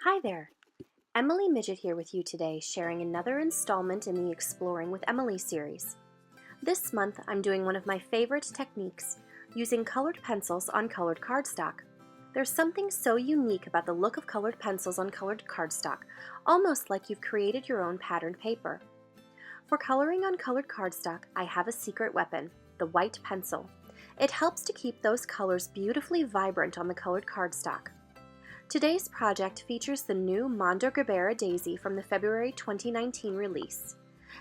Hi there! Emily Midget here with you today, sharing another installment in the Exploring with Emily series. This month, I'm doing one of my favorite techniques, using colored pencils on colored cardstock. There's something so unique about the look of colored pencils on colored cardstock, almost like you've created your own patterned paper. For coloring on colored cardstock, I have a secret weapon, the white pencil. It helps to keep those colors beautifully vibrant on the colored cardstock. Today's project features the new Mondo Gerbera daisy from the February 2019 release.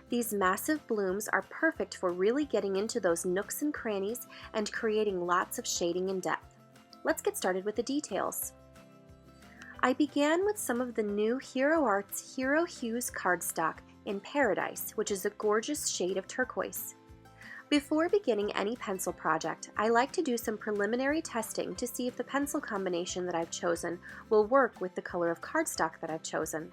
These massive blooms are perfect for really getting into those nooks and crannies and creating lots of shading and depth. Let's get started with the details. I began with some of the new Hero Arts Hero Hues cardstock in Paradise, which is a gorgeous shade of turquoise. Before beginning any pencil project, I like to do some preliminary testing to see if the pencil combination that I've chosen will work with the color of cardstock that I've chosen.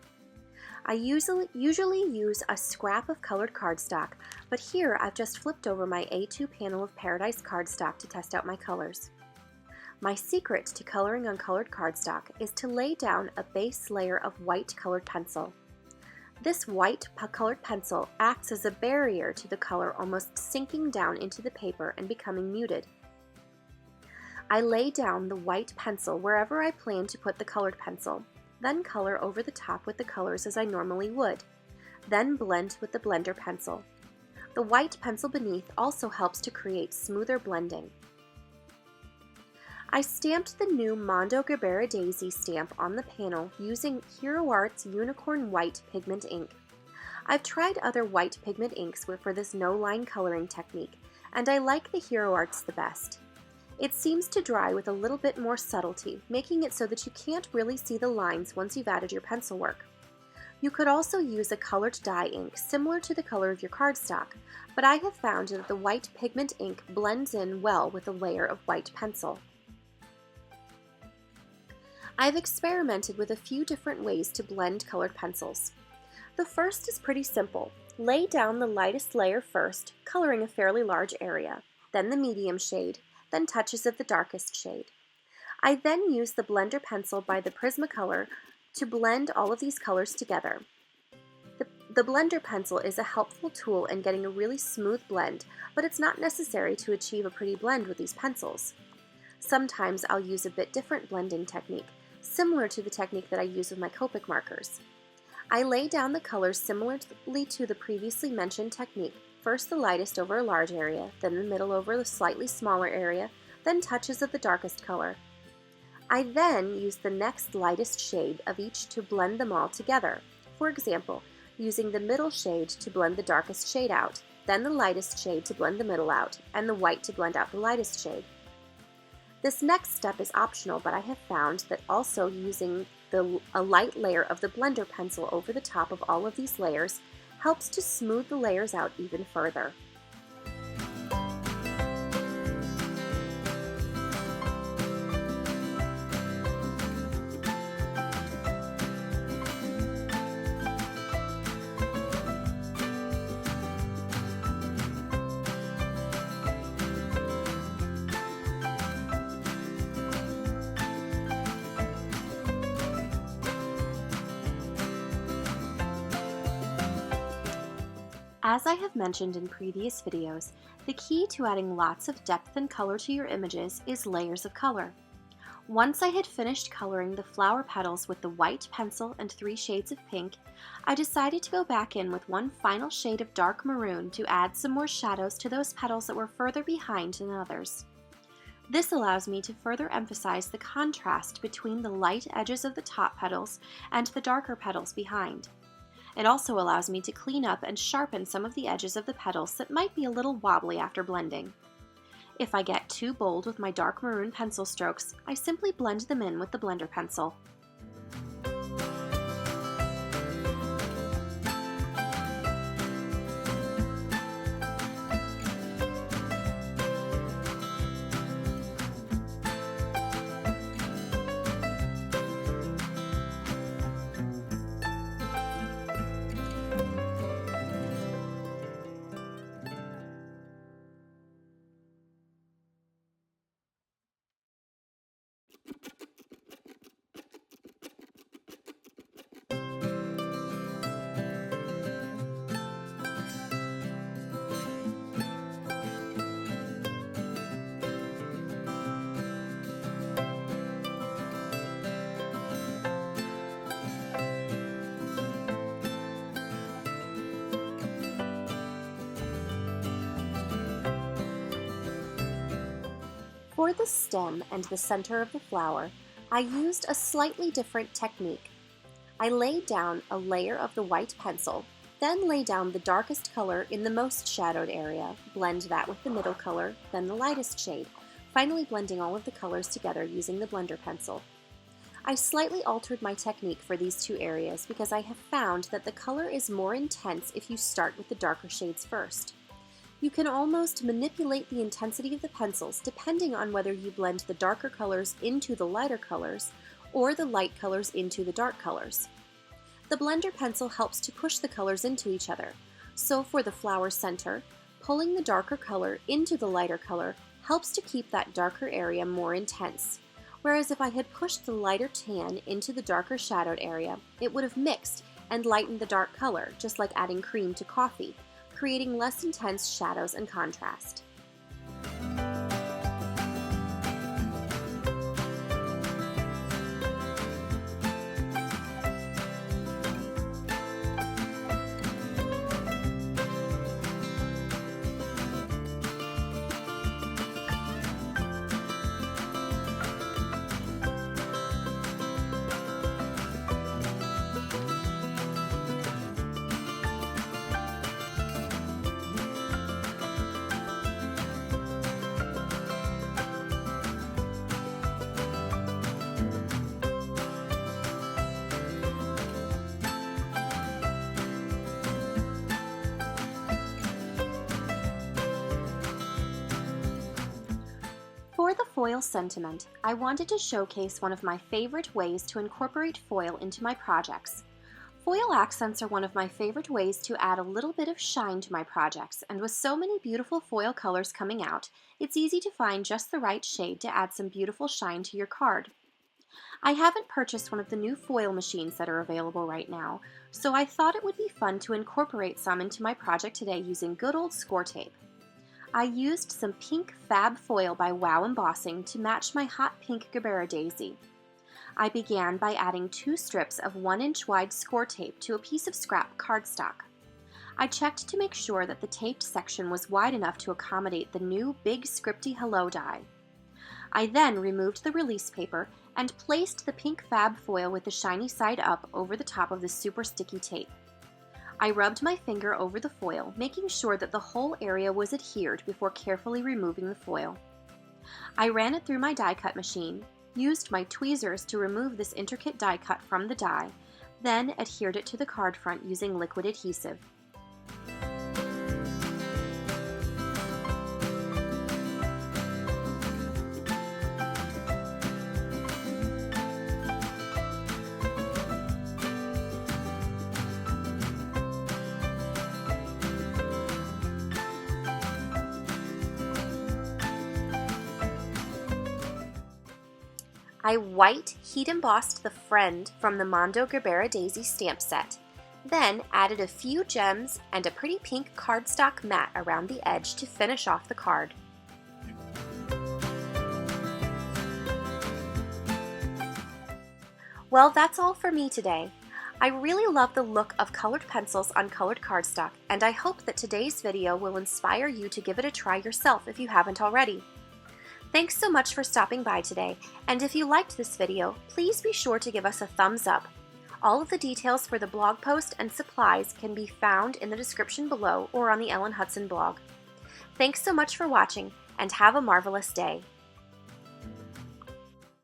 I usually use a scrap of colored cardstock, but here I've just flipped over my A2 panel of Paradise cardstock to test out my colors. My secret to coloring on colored cardstock is to lay down a base layer of white colored pencil. This white colored pencil acts as a barrier to the color, almost sinking down into the paper and becoming muted. I lay down the white pencil wherever I plan to put the colored pencil, then color over the top with the colors as I normally would, then blend with the blender pencil. The white pencil beneath also helps to create smoother blending. I stamped the new Mondo Gerbera Daisy stamp on the panel using Hero Arts Unicorn White pigment ink. I've tried other white pigment inks for this no-line coloring technique, and I like the Hero Arts the best. It seems to dry with a little bit more subtlety, making it so that you can't really see the lines once you've added your pencil work. You could also use a colored dye ink similar to the color of your cardstock, but I have found that the white pigment ink blends in well with a layer of white pencil. I've experimented with a few different ways to blend colored pencils. The first is pretty simple. Lay down the lightest layer first, coloring a fairly large area, then the medium shade, then touches of the darkest shade. I then use the blender pencil by the Prismacolor to blend all of these colors together. The blender pencil is a helpful tool in getting a really smooth blend, but it's not necessary to achieve a pretty blend with these pencils. Sometimes I'll use a bit different blending technique, similar to the technique that I use with my Copic markers. I lay down the colors similarly to the previously mentioned technique, first the lightest over a large area, then the middle over the slightly smaller area, then touches of the darkest color. I then use the next lightest shade of each to blend them all together, for example, using the middle shade to blend the darkest shade out, then the lightest shade to blend the middle out, and the white to blend out the lightest shade. This next step is optional, but I have found that also using a light layer of the blender pencil over the top of all of these layers helps to smooth the layers out even further. As I have mentioned in previous videos, the key to adding lots of depth and color to your images is layers of color. Once I had finished coloring the flower petals with the white pencil and 3 shades of pink, I decided to go back in with one final shade of dark maroon to add some more shadows to those petals that were further behind than others. This allows me to further emphasize the contrast between the light edges of the top petals and the darker petals behind. It also allows me to clean up and sharpen some of the edges of the petals that might be a little wobbly after blending. If I get too bold with my dark maroon pencil strokes, I simply blend them in with the blender pencil. For the stem and the center of the flower, I used a slightly different technique. I laid down a layer of the white pencil, then lay down the darkest color in the most shadowed area, blend that with the middle color, then the lightest shade, finally blending all of the colors together using the blender pencil. I slightly altered my technique for these two areas because I have found that the color is more intense if you start with the darker shades first. You can almost manipulate the intensity of the pencils depending on whether you blend the darker colors into the lighter colors or the light colors into the dark colors. The blender pencil helps to push the colors into each other, so for the flower center, pulling the darker color into the lighter color helps to keep that darker area more intense, whereas if I had pushed the lighter tan into the darker shadowed area, it would have mixed and lightened the dark color, just like adding cream to coffee, creating less intense shadows and contrast. For the foil sentiment, I wanted to showcase one of my favorite ways to incorporate foil into my projects. Foil accents are one of my favorite ways to add a little bit of shine to my projects, and with so many beautiful foil colors coming out, it's easy to find just the right shade to add some beautiful shine to your card. I haven't purchased one of the new foil machines that are available right now, so I thought it would be fun to incorporate some into my project today using good old score tape. I used some pink fab foil by Wow Embossing to match my hot pink Gerbera daisy. I began by adding 2 strips of 1-inch wide score tape to a piece of scrap cardstock. I checked to make sure that the taped section was wide enough to accommodate the new big scripty hello die. I then removed the release paper and placed the pink fab foil with the shiny side up over the top of the super sticky tape. I rubbed my finger over the foil, making sure that the whole area was adhered before carefully removing the foil. I ran it through my die cut machine, used my tweezers to remove this intricate die cut from the die, then adhered it to the card front using liquid adhesive. I white heat embossed the friend from the Mondo Gerbera Daisy stamp set, then added a few gems and a pretty pink cardstock mat around the edge to finish off the card. Well, that's all for me today. I really love the look of colored pencils on colored cardstock, and I hope that today's video will inspire you to give it a try yourself if you haven't already. Thanks so much for stopping by today, and if you liked this video, please be sure to give us a thumbs up. All of the details for the blog post and supplies can be found in the description below or on the Ellen Hutson blog. Thanks so much for watching, and have a marvelous day.